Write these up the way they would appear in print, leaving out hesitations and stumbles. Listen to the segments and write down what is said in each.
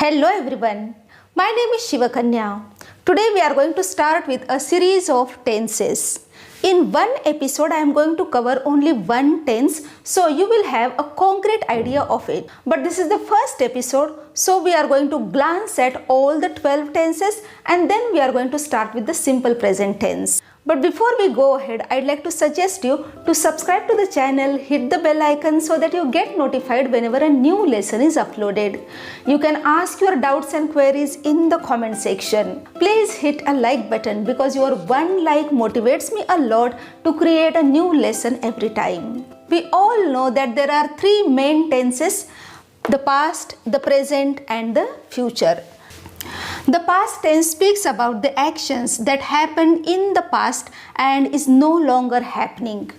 Hello everyone, my name is Shivkanya. Today we are going to start with a series of tenses. In one episode I am going to cover only one tense, so you will have a concrete idea of it. But this is the first episode, so we are going to glance at all the 12 tenses and then we are going to start with the simple present tense. But before we go ahead, I'd like to suggest you to subscribe to the channel, hit the bell icon so that you get notified whenever a new lesson is uploaded. You can ask your doubts and queries in the comment section. Please hit a like button because your one like motivates me a lot to create a new lesson every time. We all know that there are three main tenses: the past, the present and the future. The past tense speaks about the actions that happened in the past and is no longer happening.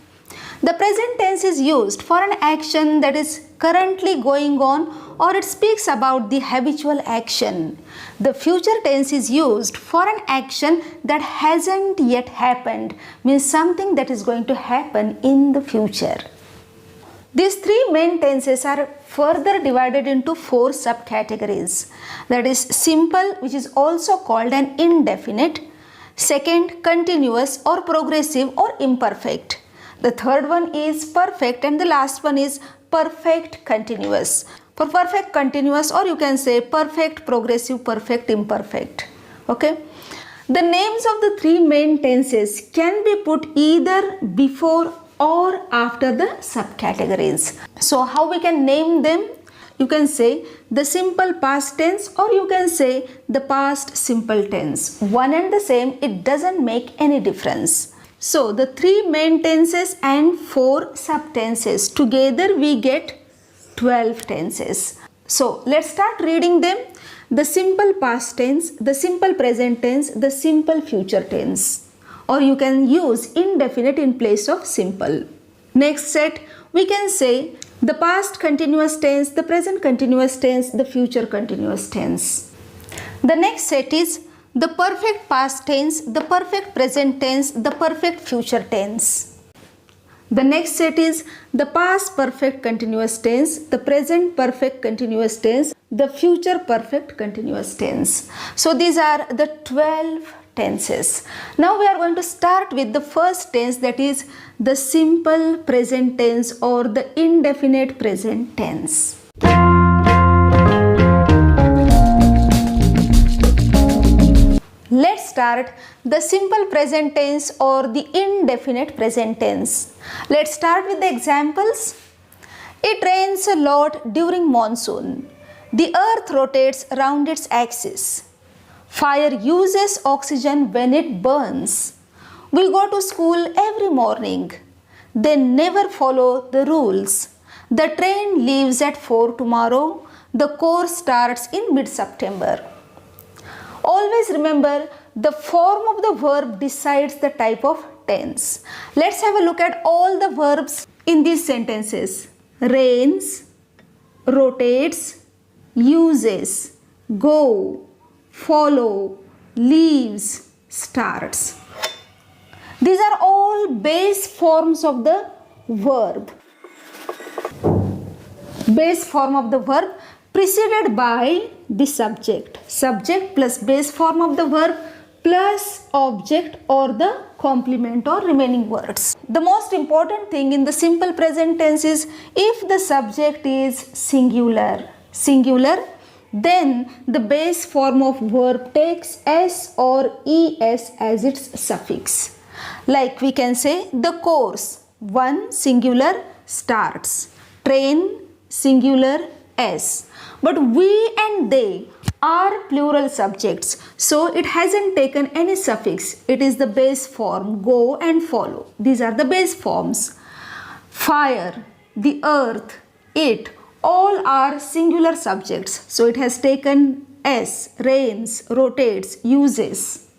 The present tense is used for an action that is currently going on, or it speaks about the habitual action. The future tense is used for an action that hasn't yet happened, means something that is going to happen in the future. These three main tenses are further divided into four subcategories. That is simple, which is also called an indefinite. Second, continuous or progressive or imperfect. The third one is perfect and the last one is perfect continuous. For perfect continuous, or you can say perfect progressive, perfect imperfect. Okay. The names of the three main tenses can be put either before or after the subcategories. So how we can name them? You can say the simple past tense, or you can say the past simple tense. One and the same, it doesn't make any difference. So the three main tenses and four subtenses, together we get 12 tenses. So let's start reading them. The simple past tense, the simple present tense, the simple future tense. Or you can use indefinite in place of simple. Next set, we can say the past continuous tense, the present continuous tense, the future continuous tense. The next set is the perfect past tense, the perfect present tense, the perfect future tense. The next set is the past perfect continuous tense, the present perfect continuous tense, the future perfect continuous tense. So these are the 12 tenses. Now we are going to start with the first tense, that is the simple present tense or the indefinite present tense. Let's start the simple present tense or the indefinite present tense. Let's start with the examples. It rains a lot during monsoon. The earth rotates around its axis. Fire uses oxygen when it burns. We go to school every morning. They never follow the rules. The train leaves at 4 tomorrow. The course starts in mid-September. Always remember, the form of the verb decides the type of tense. Let's have a look at all the verbs in these sentences. Rains, rotates, uses, go, follow, leaves, starts. These are all base forms of the verb. Base form of the verb preceded by the subject. Subject plus base form of the verb plus object or the complement or remaining words. The most important thing in the simple present tense is if the subject is singular, then the base form of verb takes s or es as its suffix. Like we can say the course, one singular, starts. Train, singular, s. But we and they are plural subjects, so it hasn't taken any suffix. It is the base form, go and follow. These are the base forms. Fire, the earth, it, all are singular subjects, so it has taken s, rains, rotates, uses.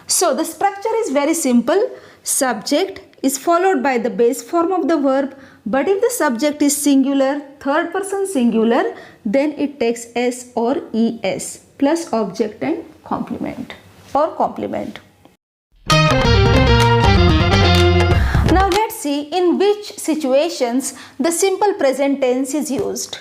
So the structure is very simple. Subject is followed by the base form of the verb, but if the subject is singular, third person singular, then it takes s or es plus object and complement or complement. Now let's see in which situations the simple present tense is used.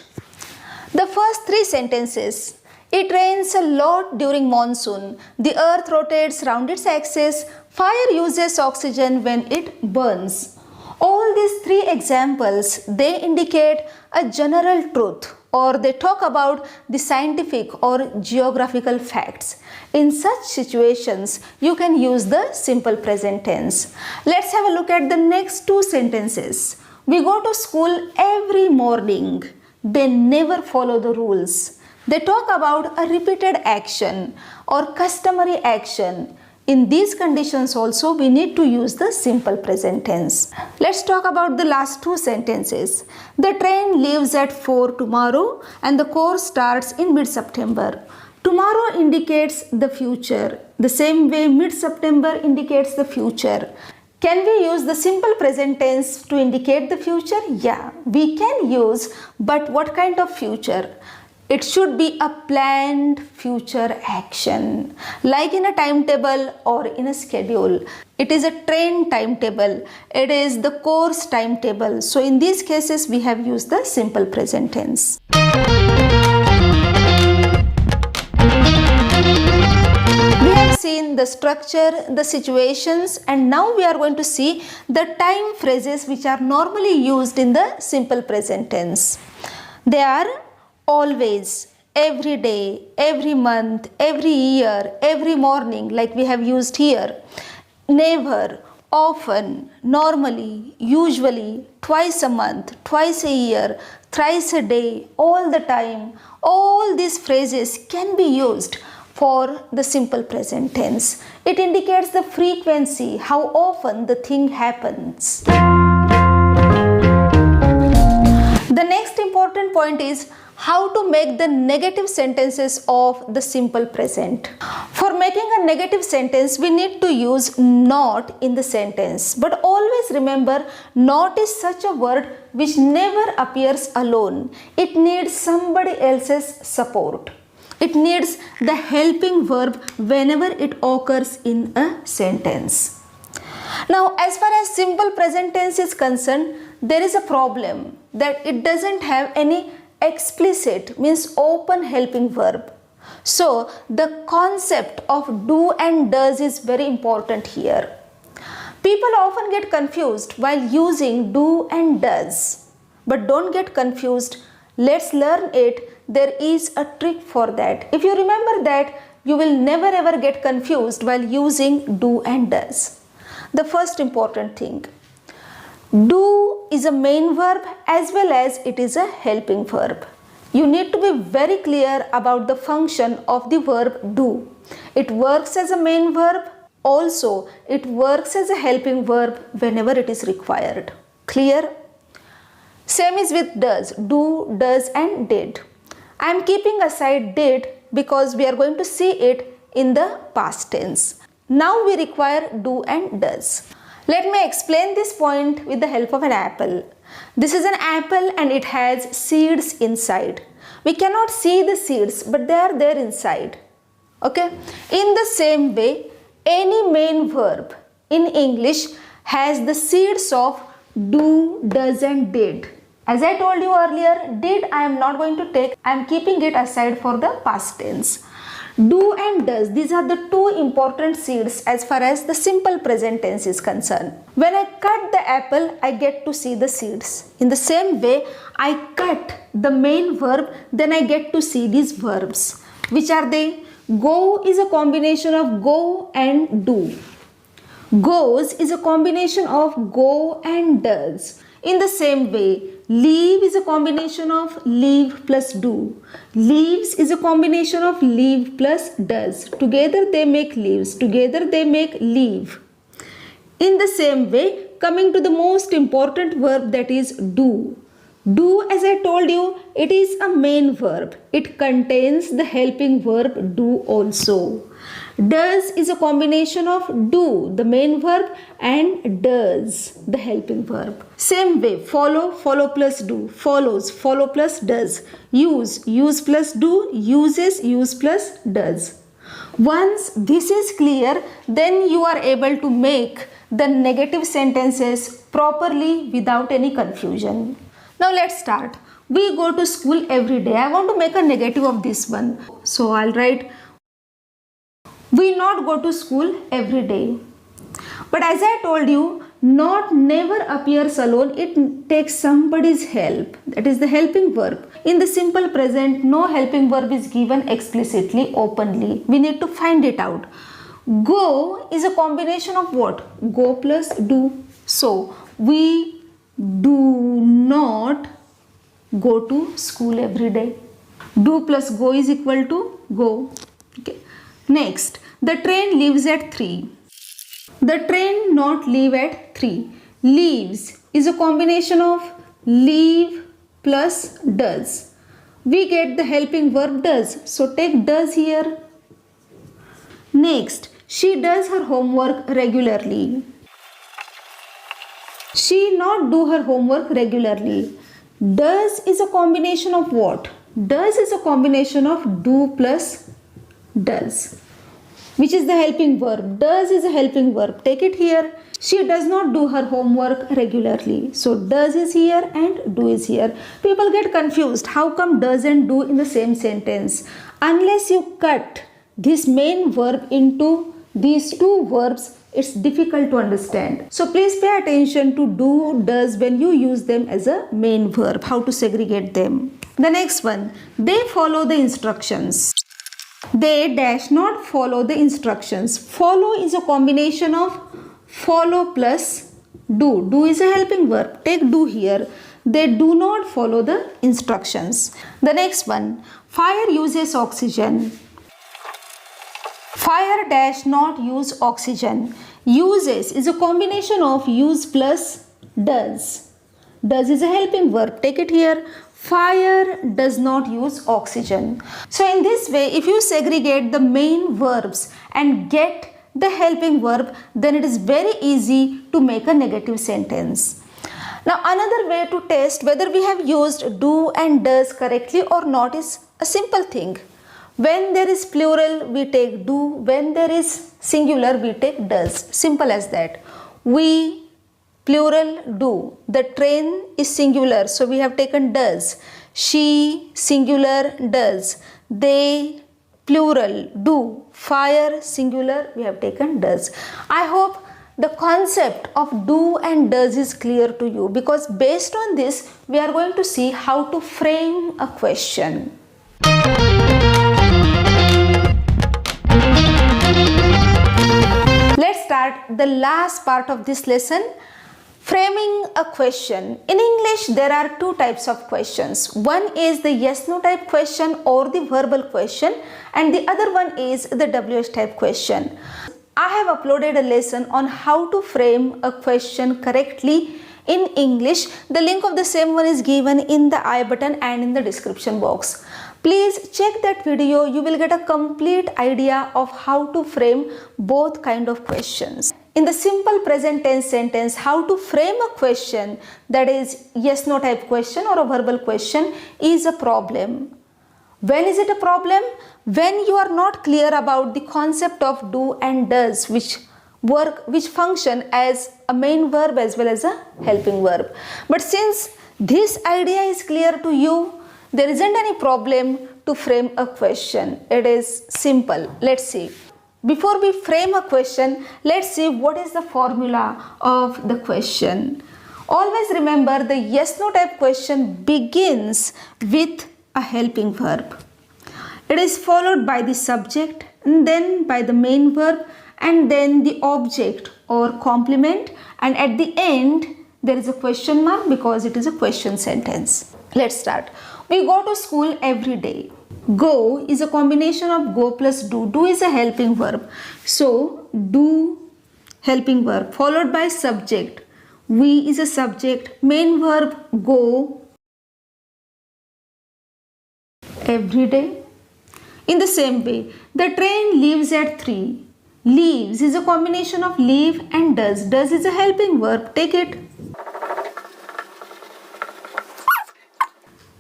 The first three sentences, It rains a lot during monsoon. The earth rotates round its axis. Fire uses oxygen when it burns. All these three examples, they indicate a general truth, or they talk about the scientific or geographical facts. In such situations, you can use the simple present tense. Let's have a look at the next two sentences. We go to school every morning. They never follow the rules. They talk about a repeated action or customary action. In these conditions also we need to use the simple present tense. Let's talk about the last two sentences. The train leaves at 4 tomorrow and the course starts in mid-September. Tomorrow indicates the future. The same way mid-September indicates the future. Can we use the simple present tense to indicate the future? Yeah, we can use, but what kind of future? It should be a planned future action, like in a timetable or in a schedule. It is a train timetable. It is the course timetable. So in these cases, we have used the simple present tense. We have seen the structure, the situations, and now we are going to see the time phrases which are normally used in the simple present tense. They are always, every day, every month, every year, every morning, like we have used here. Never, often, normally, usually, twice a month, twice a year, thrice a day, all the time. All these phrases can be used for the simple present tense. It indicates the frequency, how often the thing happens. The next important point is how to make the negative sentences of the simple present. For making a negative sentence, we need to use not in the sentence. But always remember, not is such a word which never appears alone. It needs somebody else's support. It needs the helping verb whenever it occurs in a sentence. Now, as far as simple present tense is concerned, there is a problem that it doesn't have any explicit, means open helping verb. So the concept of do and does is very important here. People often get confused while using do and does. But don't get confused. Let's learn it. There is a trick for that. If you remember that, you will never ever get confused while using do and does. The first important thing. Do is a main verb as well as it is a helping verb. You need to be very clear about the function of the verb do. It works as a main verb. Also, it works as a helping verb whenever it is required. Clear? Same is with does. Do, does and did. I am keeping aside did because we are going to see it in the past tense. Now we require do and does. Let me explain this point with the help of an apple. This is an apple and it has seeds inside. We cannot see the seeds, but they are there inside. Okay? In the same way, any main verb in English has the seeds of do, does and did. As I told you earlier, did I am not going to take. I am keeping it aside for the past tense. Do and does, these are the two important seeds as far as the simple present tense is concerned. When I cut the apple, I get to see the seeds. In the same way, I cut the main verb, then I get to see these verbs. Which are they? Go is a combination of go and do. Goes is a combination of go and does. In the same way, leave is a combination of leave plus do. Leaves is a combination of leave plus does. Together they make leaves. Together they make leave. In the same way, coming to the most important verb, that is do. Do, as I told you, it is a main verb. It contains the helping verb do also. Does is a combination of do, the main verb, and does, the helping verb. Same way, follow, follow plus do, follows, follow plus does. Use, use plus do, uses, use plus does. Once this is clear, then you are able to make the negative sentences properly without any confusion. Now let's start. We go to school every day. I want to make a negative of this one. So I'll write we not go to school every day. But as I told you, not never appears alone. It takes somebody's help. That is the helping verb. In the simple present, no helping verb is given explicitly, openly. We need to find it out. Go is a combination of what? Go plus do. So, we do not go to school every day. Do plus go is equal to go. Okay. Next, the train leaves at 3. The train not leave at 3. Leaves is a combination of leave plus does. We get the helping verb does. So take does here. Next, she does her homework regularly. She not do her homework regularly. Does is a combination of what? Does is a combination of do plus does, which is the helping verb. Does is a helping verb. Take it here. She does not do her homework regularly. So does is here and do is here. People get confused. How come does and do in the same sentence? Unless you cut this main verb into these two verbs, it's difficult to understand. So please pay attention to do, does when you use them as a main verb, how to segregate them. The next one, they follow the instructions. They dash not follow the instructions. Follow is a combination of follow plus do. Do is a helping verb. Take do here. They do not follow the instructions. The next one, fire uses oxygen. Fire dash not use oxygen. Uses is a combination of use plus does. Does is a helping verb. Take it here. Fire does not use oxygen. So in this way, if you segregate the main verbs and get the helping verb, then it is very easy to make a negative sentence. Now another way to test whether we have used do and does correctly or not is a simple thing. When there is plural, we take do. When there is singular, we take does. Simple as that. We, plural, do. The train is singular, so we have taken does. She, singular, does. They, plural, do. Fire, singular, we have taken does. I hope the concept of do and does is clear to you, because based on this, we are going to see how to frame a question. Let's start the last part of this lesson, framing a question. In English, there are two types of questions. One is the yes-no type question or the verbal question, and the other one is the WH type question. I have uploaded a lesson on how to frame a question correctly in English. The link of the same one is given in the I button and in the description box. Please check that video. You will get a complete idea of how to frame both kind of questions. In the simple present tense sentence, how to frame a question, that is yes-no type question or a verbal question, is a problem. When is it a problem? When you are not clear about the concept of do and does, which function as a main verb as well as a helping verb. But since this idea is clear to you, there isn't any problem to frame a question. It is simple. Let's see. Before we frame a question, let's see what is the formula of the question. Always remember, the yes-no type question begins with a helping verb. It is followed by the subject, and then by the main verb, and then the object or complement, and at the end there is a question mark because it is a question sentence. Let's start. We go to school every day. Go is a combination of go plus do. Do is a helping verb. So do, helping verb, followed by subject. We is a subject. Main verb go, every day. In the same way, the train leaves at 3. Leaves is a combination of leave and does. Does is a helping verb. Take it.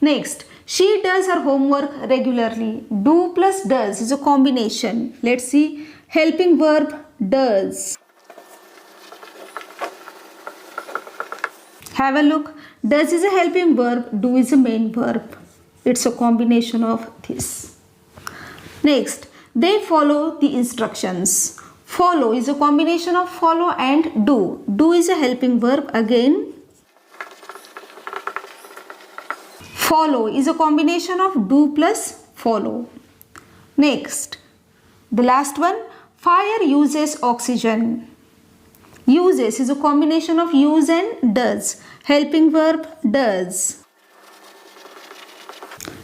Next, she does her homework regularly. Do plus does is a combination. Let's see. Helping verb does. Have a look. Does is a helping verb, do is a main verb. It's a combination of this. Next, they follow the instructions. Follow is a combination of follow and do. Do is a helping verb again. Follow is a combination of do plus follow. Next, the last one, fire uses oxygen. Uses is a combination of use and does. Helping verb does.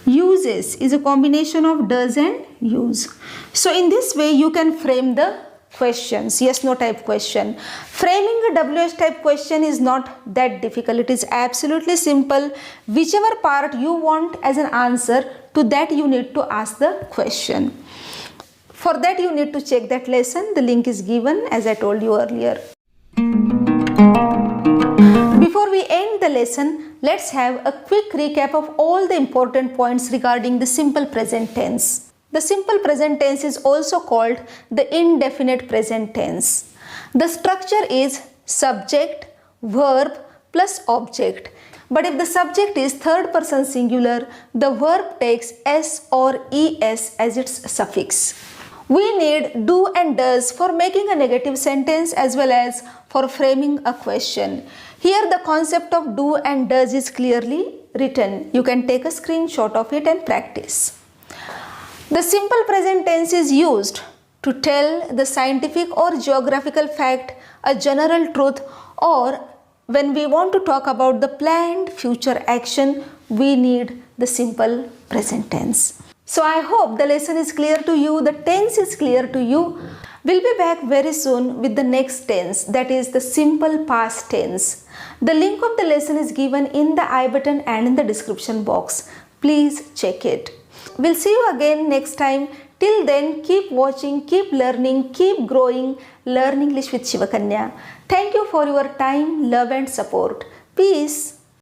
Uses is a combination of does and use. So in this way you can frame the questions, yes no type question. Framing a WH type question is not that difficult. It is absolutely simple. Whichever part you want as an answer, to that you need to ask the question. For that you need to check that lesson. The link is given as I told you earlier. Before we end the lesson, let's have a quick recap of all the important points regarding the simple present tense. The simple present tense is also called the indefinite present tense. The structure is subject, verb plus object. But if the subject is third person singular, the verb takes s or es as its suffix. We need do and does for making a negative sentence as well as for framing a question. Here the concept of do and does is clearly written. You can take a screenshot of it and practice. The simple present tense is used to tell the scientific or geographical fact, a general truth, or when we want to talk about the planned future action, we need the simple present tense. So I hope the lesson is clear to you, the tense is clear to you. We'll be back very soon with the next tense, that is the simple past tense. The link of the lesson is given in the I button and in the description box. Please check it. We'll see you again next time. Till then, keep watching, keep learning, keep growing. Learn English with Shivkanya. Thank you for your time, love and support. Peace.